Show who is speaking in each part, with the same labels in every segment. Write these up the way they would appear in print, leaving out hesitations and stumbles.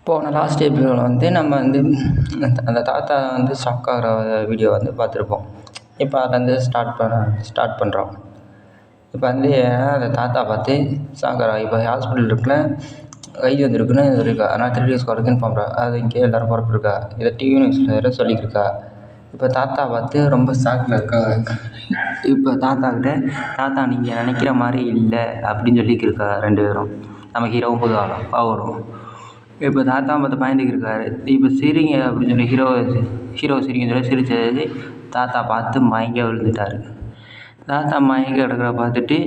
Speaker 1: போன லாஸ்ட் எபிசோடில் வந்து நம்ம வந்து அந்த தாத்தா வந்து ஷாக் ஆகிற வீடியோ வந்து பார்த்துருப்போம். இப்போ அதுலேருந்து ஸ்டார்ட் பண்ணுறோம். இப்போ வந்து அந்த தாத்தா பார்த்து ஷாக் ஆகிறா. இப்போ ஹாஸ்பிட்டல் இருக்குன்னு கைது வந்துருக்குன்னு இருக்கா. ஆனால் 3 days வரைக்கும் இன்ஃபார்ம் அது இங்கே எல்லோரும் புறப்பட்டுருக்கா. இதை டிவி நியூஸில் வேறு சொல்லியிருக்கா. இப்போ தாத்தா பார்த்து ரொம்ப ஷாக்கில் இருக்கா. இப்போ தாத்தா நீங்கள் நினைக்கிற மாதிரி இல்லை அப்படின்னு சொல்லிக்கிருக்கா 2 பேரும். நம்ம ஹீரோவும் பொதுவாக வரும். இப்போ தாத்தா பார்த்து பயந்துக்கிருக்காரு. இப்போ சிரிங்க அப்படின்னு சொல்லி ஹீரோ சிரிங்கன்னு சொல்லி சிரித்தது தாத்தா பார்த்து மயங்க விழுந்துட்டார். தாத்தா மயங்க கிடக்கிற பார்த்துட்டு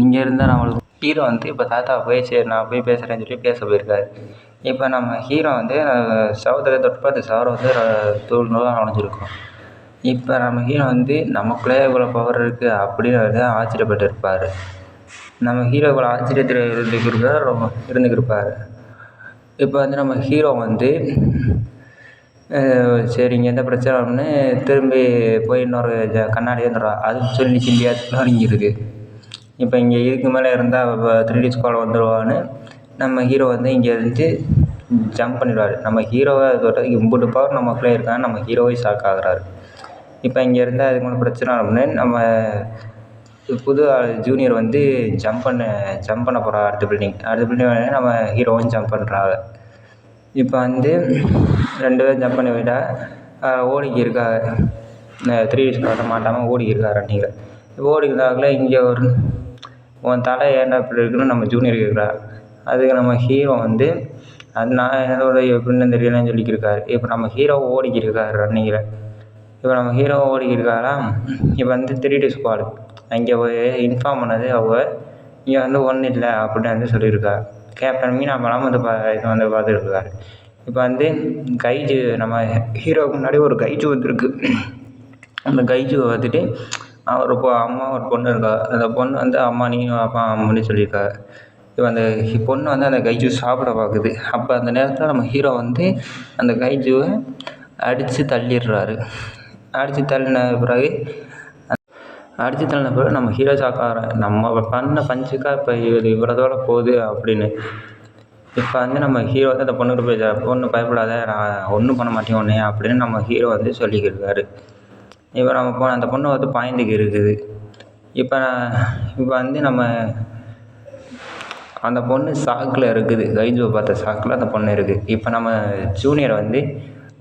Speaker 1: இங்கே இருந்தால் நம்மளுக்கு ஹீரோ வந்து இப்போ தாத்தா போய் சரி நான் போய் பேசுகிறேன்னு சொல்லி பேச போயிருக்காரு. இப்போ நம்ம ஹீரோ வந்து சவத்தில் தொட்டு பார்த்து சவரம் வந்து தூள் நூலாக உடஞ்சிருக்கும். இப்போ நம்ம ஹீரோ வந்து நமக்குள்ளே இவ்வளோ பவர் இருக்குது அப்படின்னு வந்து ஆச்சரியப்பட்டு இருப்பார். நம்ம ஹீரோ இவ்வளோ ஆச்சரியத்தில் இருந்துக்கிருப்பார். இப்போ வந்து நம்ம ஹீரோ வந்து சரி இங்கே எந்த பிரச்சனைன்னு திரும்பி போய் இன்னொரு கண்ணாடியே வந்துடுவா. அது சொல்லி சிண்டியாக நொறுங்கிருக்கு. இப்போ இங்கே இதுக்கு மேலே இருந்தால் 3 days ஸ்குவாட் வந்துடுவான்னு நம்ம ஹீரோ வந்து இங்கே இருந்து ஜம்ப் பண்ணிடுவார். நம்ம ஹீரோவை தொட்டதுக்கு இம்புட்டு பவர் நமக்குள்ளே இருக்கான்னு நம்ம ஹீரோவே ஷாக் ஆகுறாரு. இப்போ இங்கே இருந்தால் அதுக்கு மேலே பிரச்சனை அப்படின்னு நம்ம புது ஜூனியர் வந்து ஜம்ப் பண்ண போகிறா. அடுத்த பில்டிங் வந்து நம்ம ஹீரோவும் ஜம்ப் பண்ணுறாங்க. இப்போ வந்து 2 பேரும் ஜம்ப் பண்ணி போயிட்டால் ஓடிக்கிருக்காங்க. 3 days காட்ட மாட்டாமல் ஓடிக்கிருக்கா ரன்னிங்கில். இப்போ ஓடிக்கிறதாக்குள்ள இங்கே ஒரு உன் தலை ஏன்டா இப்படி இருக்குன்னு நம்ம ஜூனியர் கேட்குறா. அதுக்கு நம்ம ஹீரோ வந்து அது நான் என்னோட எப்படின்னு தெரியலன்னு சொல்லிக்கிருக்காரு. இப்போ நம்ம ஹீரோ ஓடிக்கிருக்காரு ரன்னிங்கில். இப்போ நம்ம ஹீரோ ஓடிக்கிருக்காரா. இப்போ வந்து 3 days ஸ்குவாடு அங்கே போய் இன்ஃபார்ம் பண்ணது அவங்க இங்கே வந்து ஒன்றும் இல்லை அப்படின்னு வந்து சொல்லியிருக்கா. கேப்டன் மீனா படம் வந்து இது வந்து பார்த்துருக்காரு. இப்போ வந்து கைஜு நம்ம ஹீரோவுக்கு முன்னாடி ஒரு கைஜு வந்துருக்கு. அந்த கைஜுவை பார்த்துட்டு ஒரு அம்மா ஒரு பொண்ணு இருக்கா. அந்த பொண்ணு வந்து அம்மா நீயும் அப்பா அப்படின்னு சொல்லியிருக்கா. இப்போ அந்த பொண்ணு வந்து அந்த கைஜு சாப்பிட பார்க்குது. அப்போ அந்த நேரத்தில் நம்ம ஹீரோ வந்து அந்த கைஜுவை அடித்து தள்ளிடுறாரு. அடித்து தள்ளின பிறகு நம்ம ஹீரோ சாக்காகிறோம். நம்ம பண்ண பஞ்சுக்கா இப்போ இவ்வளோதோட போகுது அப்படின்னு. இப்போ வந்து நம்ம ஹீரோ வந்து அந்த பொண்ணுக்கிட்ட போய் பொண்ணு பயப்படாத நான் ஒன்றும் பண்ண மாட்டேன் ஒன்று அப்படின்னு நம்ம ஹீரோ வந்து சொல்லிக்கிருக்காரு. இப்போ நம்ம அந்த பொண்ணு வந்து பாய்ந்துக்கு இருக்குது. இப்போ வந்து நம்ம அந்த பொண்ணு ஷாக்கில் இருக்குது. கைஜுவை பார்த்த ஷாக்கில் அந்த பொண்ணு இருக்குது. இப்போ நம்ம ஜூனியர் வந்து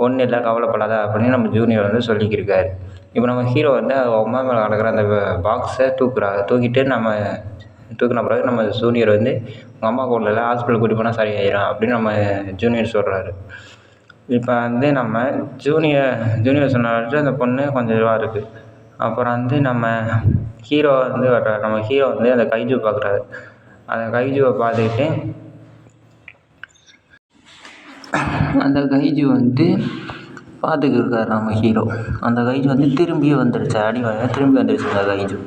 Speaker 1: ஒன்றும் இல்லை கவலைப்படாத அப்படின்னு நம்ம ஜூனியர் வந்து சொல்லிக்கிருக்காரு. இப்போ நம்ம ஹீரோ வந்து அம்மா மேலே கிடக்கிற அந்த பாக்ஸை தூக்கிட்டு நம்ம தூக்கின பிறகு நம்ம ஜூனியர் வந்து உங்கள் அம்மா கூட ஹாஸ்பிட்டல் கூட்டி போனால் சரியாயிடும் அப்படின்னு நம்ம ஜூனியர் சொல்கிறாரு. இப்போ வந்து நம்ம ஜூனியர் சொன்னாட்டு அந்த பொண்ணு கொஞ்சம் இதுவாக இருக்குது. அப்புறம் வந்து நம்ம ஹீரோ வந்து வர்றாரு. நம்ம ஹீரோ வந்து அந்த கைஜுவை பார்க்குறாரு. அந்த கைஜுவை பார்த்துக்கிட்டு அந்த கைஜு வந்து பார்த்துக்கிருக்காரு நம்ம ஹீரோ. அந்த கைஜு வந்து திரும்பி வந்துடுச்சு. திரும்பி வந்துடுச்சு அந்த கைஜு.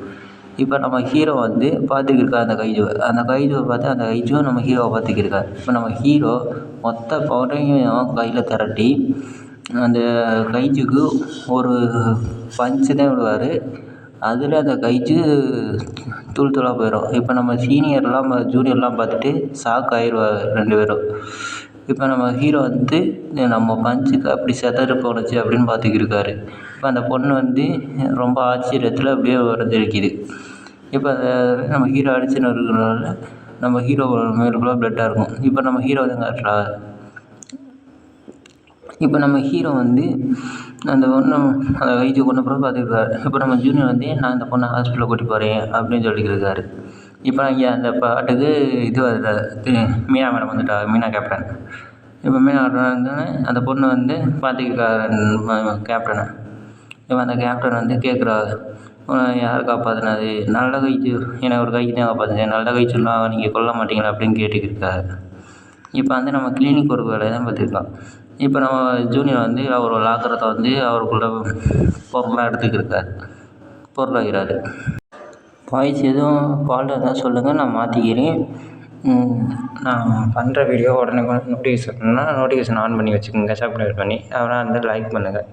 Speaker 1: இப்போ நம்ம ஹீரோ வந்து பார்த்துக்கிருக்காரு அந்த கைஜுவை பார்த்து அந்த கைஜுவும் நம்ம ஹீரோவை பார்த்துக்கிருக்காரு. இப்போ நம்ம ஹீரோ மொத்த பவரையும் கையில் திரட்டி அந்த கைஜுக்கு ஒரு பஞ்சு தான் விடுவார். அதில் அந்த கைஜு தூளாக போயிடும். இப்போ நம்ம ஜூனியர்லாம் பார்த்துட்டு ஷாக் ஆயிடுவார் 2 பேரும். இப்போ நம்ம ஹீரோ வந்து நம்ம பஞ்சுக்கு அப்படி செதறி போணுச்சு அப்படின்னு பார்த்துக்கிருக்காரு. இப்போ அந்த பொண்ணு வந்து ரொம்ப ஆச்சரியத்தில் அப்படியே உடஞ்சிருக்குது. இப்போ நம்ம ஹீரோ அடிச்சுன்னு இருக்கிறனால நம்ம ஹீரோ மேலுக்குள்ள பிளட்டாக இருக்கும். இப்போ நம்ம ஹீரோ தான் காட்டுறா. இப்போ நம்ம ஹீரோ வந்து அந்த கைஜு கொண்டு அப்புறம் பார்த்துருக்காரு. இப்போ நம்ம ஜூனியர் வந்து நான் இந்த பொண்ணை ஹாஸ்பிட்டலில் கூட்டி போகிறேன் அப்படின்னு சொல்லிக்கிருக்காரு. இப்போ இங்கே அந்த பாட்டுக்கு இது மீனா மேடம் வந்துட்டா. மீனா கேப்டன். இப்போ மீனா கேப்டன் அந்த பொண்ணு வந்து பார்த்துக்கிருக்காரு கேப்டனை. இப்போ அந்த கேப்டன் வந்து கேட்குறா யார் காப்பாற்றினது? நல்ல கைஜு எனக்கு ஒரு கைக்கு தான் காப்பாற்றுனேன். நல்ல கைஜுலாம் நீங்கள் கொல்ல மாட்டீங்களா அப்படின்னு கேட்டுக்கிருக்காரு. இப்போ வந்து நம்ம கிளினிக் ஒரு வேலையை தான் பார்த்துருக்கோம். இப்போ நம்ம ஜூனியர் வந்து அவர் லாக்கரத்தை வந்து அவருக்குள்ள பொருளாக எடுத்துக்கிருக்காரு. பொருள் வைக்கிறாரு. வாய்ஸ் எதுவும் ஃபால்ட்டாக இருந்தால் சொல்லுங்கள், நான் மாற்றிக்கிறேன். நான் பண்ணுற வீடியோ உடனே நோட்டிஃபிகேஷன் ஆன் பண்ணி வச்சுக்கோங்க. சப்ஸ்கிரைப் பண்ணி அப்புறம் வந்து லைக் பண்ணுங்கள்.